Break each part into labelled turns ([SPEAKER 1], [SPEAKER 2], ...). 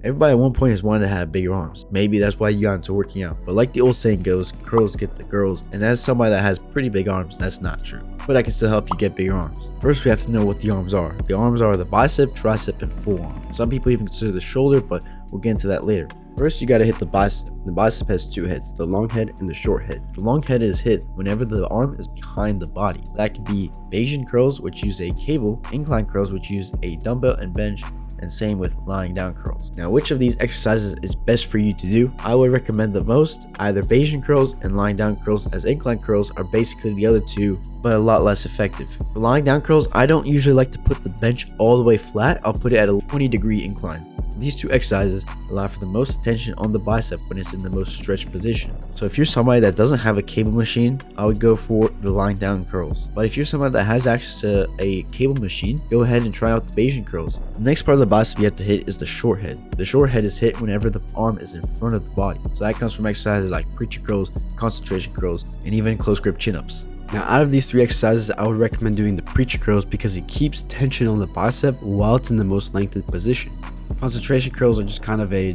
[SPEAKER 1] Everybody at one point has wanted to have bigger arms. Maybe that's why you got into working out. But like the old saying goes, girls get the girls. And as somebody that has pretty big arms, that's not true. But I can still help you get bigger arms. First, we have to know what the arms are. The arms are the bicep, tricep, and forearm. Some people even consider the shoulder, but we'll get into that later. First, you gotta hit the bicep. The bicep has two heads, the long head and the short head. The long head is hit whenever the arm is behind the body. That could be Bayesian curls, which use a cable, incline curls, which use a dumbbell and bench, and same with lying down curls. Now, which of these exercises is best for you to do? I would recommend the most either Bayesian curls and lying down curls, as incline curls are basically the other two, but a lot less effective. For lying down curls, I don't usually like to put the bench all the way flat. I'll put it at a 20-degree incline. These two exercises allow for the most tension on the bicep when it's in the most stretched position. So if you're somebody that doesn't have a cable machine, I would go for the lying down curls. But if you're somebody that has access to a cable machine, go ahead and try out the Bayesian curls. The next part of the bicep you have to hit is the short head. The short head is hit whenever the arm is in front of the body. So that comes from exercises like preacher curls, concentration curls, and even close grip chin-ups. Now, out of these three exercises, I would recommend doing the preacher curls because it keeps tension on the bicep while it's in the most lengthened position. Concentration curls are just kind of a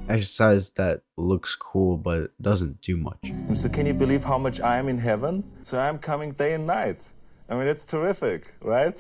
[SPEAKER 1] exercise that looks cool but doesn't do much.
[SPEAKER 2] So can you believe how much I am in heaven? So I'm coming day and night. I mean, it's terrific, right?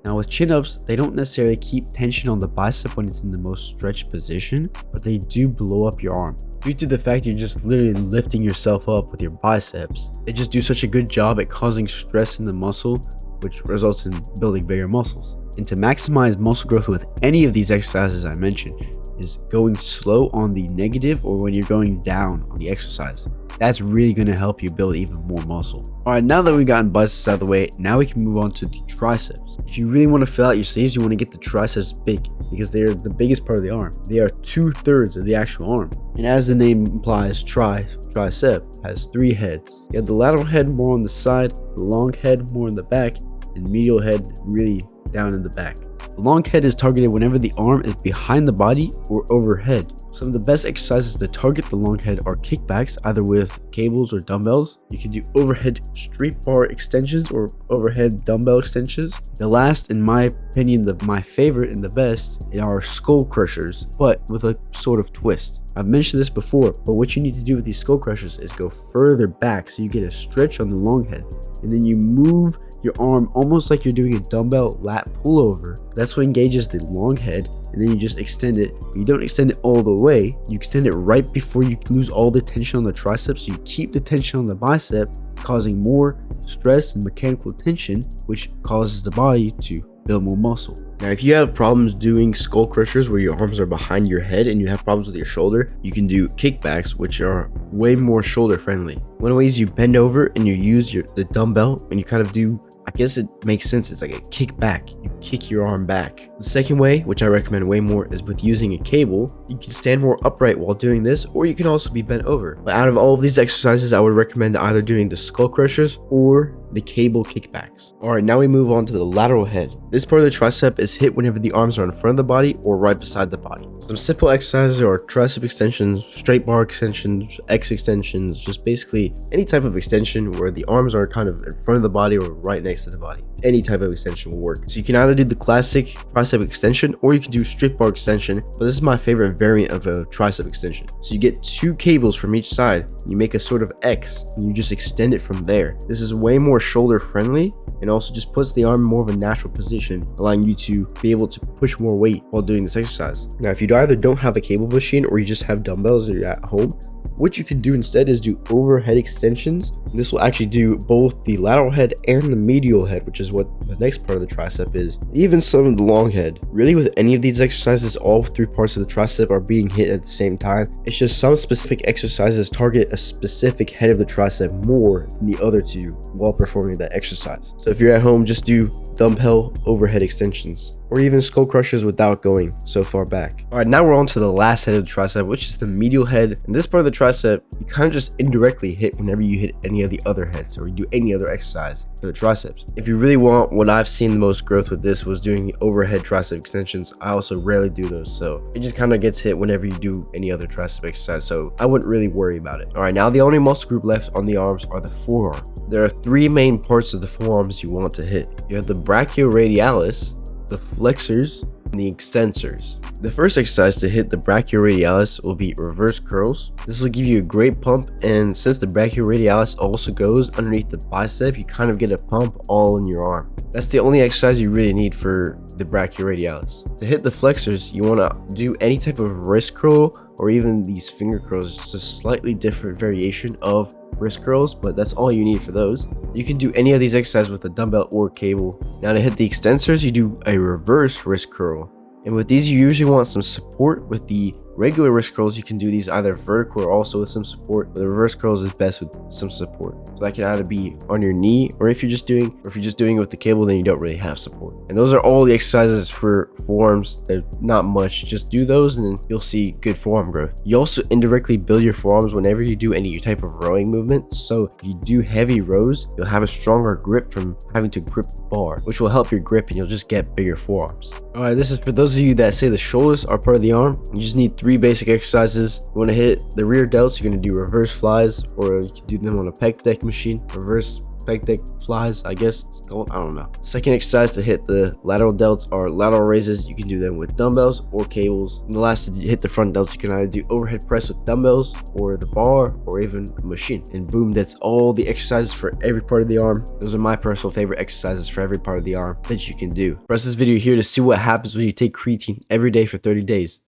[SPEAKER 1] Now with chin-ups, they don't necessarily keep tension on the bicep when it's in the most stretched position, but they do blow up your arm. Due to the fact you're just literally lifting yourself up with your biceps, they just do such a good job at causing stress in the muscle, which results in building bigger muscles. And to maximize muscle growth with any of these exercises I mentioned is going slow on the negative or when you're going down on the exercise. That's really going to help you build even more muscle. Alright, now that we've gotten biceps out of the way, now we can move on to the triceps. If you really want to fill out your sleeves, you want to get the triceps big because they're the biggest part of the arm. They are 2/3 of the actual arm. And as the name implies, tricep has three heads. You have the lateral head more on the side, the long head more in the back, and medial head really down in the back. The long head is targeted whenever the arm is behind the body or overhead. Some of the best exercises to target the long head are kickbacks, either with cables or dumbbells. You can do overhead straight bar extensions or overhead dumbbell extensions. The last, in my opinion, my favorite and the best, are skull crushers, but with a sort of twist. I've mentioned this before, but what you need to do with these skull crushers is go further back so you get a stretch on the long head, and then you move your arm almost like you're doing a dumbbell lat pullover. That's what engages the long head, and then you just extend it. You don't extend it all the way, you extend it right before you lose all the tension on the triceps, so you keep the tension on the bicep, causing more stress and mechanical tension, which causes the body to build more muscle. Now, if you have problems doing skull crushers where your arms are behind your head and you have problems with your shoulder, you can do kickbacks, which are way more shoulder friendly. One way is you bend over and you use the dumbbell and you kind of do, I guess it makes sense, it's like a kick back. You kick your arm back. The second way, which I recommend way more, is with using a cable. You can stand more upright while doing this, or you can also be bent over. But out of all of these exercises, I would recommend either doing the skull crushers or the cable kickbacks. Alright, now we move on to the lateral head. This part of the tricep is hit whenever the arms are in front of the body or right beside the body. Some simple exercises are tricep extensions, straight bar extensions, X extensions, just basically any type of extension where the arms are kind of in front of the body or right next to the body. Any type of extension will work. So you can either do the classic tricep extension or you can do straight bar extension, but this is my favorite variant of a tricep extension. So you get two cables from each side, you make a sort of X, and you just extend it from there. This is way more shoulder friendly and also just puts the arm in more of a natural position, allowing you to be able to push more weight while doing this exercise. Now, if you either don't have a cable machine or you just have dumbbells or you're at home, what you can do instead is do overhead extensions. This will actually do both the lateral head and the medial head, which is what the next part of the tricep is. Even some of the long head. Really, with any of these exercises, all three parts of the tricep are being hit at the same time. It's just some specific exercises target a specific head of the tricep more than the other two while performing that exercise. So if you're at home, just do dumbbell overhead extensions, or even skull crushers without going so far back. Alright, now we're on to the last head of the tricep, which is the medial head. And this part of the tricep, you kind of just indirectly hit whenever you hit any of the other heads or you do any other exercise for the triceps. If you really want, what I've seen the most growth with this was doing the overhead tricep extensions. I also rarely do those, so it just kind of gets hit whenever you do any other tricep exercise, so I wouldn't really worry about it. Alright, now the only muscle group left on the arms are the forearm. There are three main parts of the forearms you want to hit. You have the brachioradialis, the flexors, and the extensors. The first exercise to hit the brachioradialis will be reverse curls. This will give you a great pump, and since the brachioradialis also goes underneath the bicep, you kind of get a pump all in your arm. That's the only exercise you really need for the brachioradialis. To hit the flexors, you want to do any type of wrist curl or even these finger curls, just a slightly different variation of wrist curls, but that's all you need for those. You can do any of these exercises with a dumbbell or cable. Now to hit the extensors, you do a reverse wrist curl. And with these, you usually want some support. With the regular wrist curls, you can do these either vertical or also with some support. The reverse curls is best with some support. So that can either be on your knee, or if you're just doing it with the cable, then you don't really have support. And those are all the exercises for forearms. They're not much. Just do those and then you'll see good forearm growth. You also indirectly build your forearms whenever you do any type of rowing movement. So if you do heavy rows, you'll have a stronger grip from having to grip the bar, which will help your grip and you'll just get bigger forearms. All right, this is for those of you that say the shoulders are part of the arm. You just need 3 basic exercises. You want to hit the rear delts, you're going to do reverse flies, or you can do them on a pec deck machine. Reverse pec deck flies, I guess it's called, I don't know. Second exercise to hit the lateral delts are lateral raises. You can do them with dumbbells or cables. And the last to hit the front delts, you can either do overhead press with dumbbells or the bar or even a machine. And boom, that's all the exercises for every part of the arm. Those are my personal favorite exercises for every part of the arm that you can do. Press this video here to see what happens when you take creatine every day for 30 days.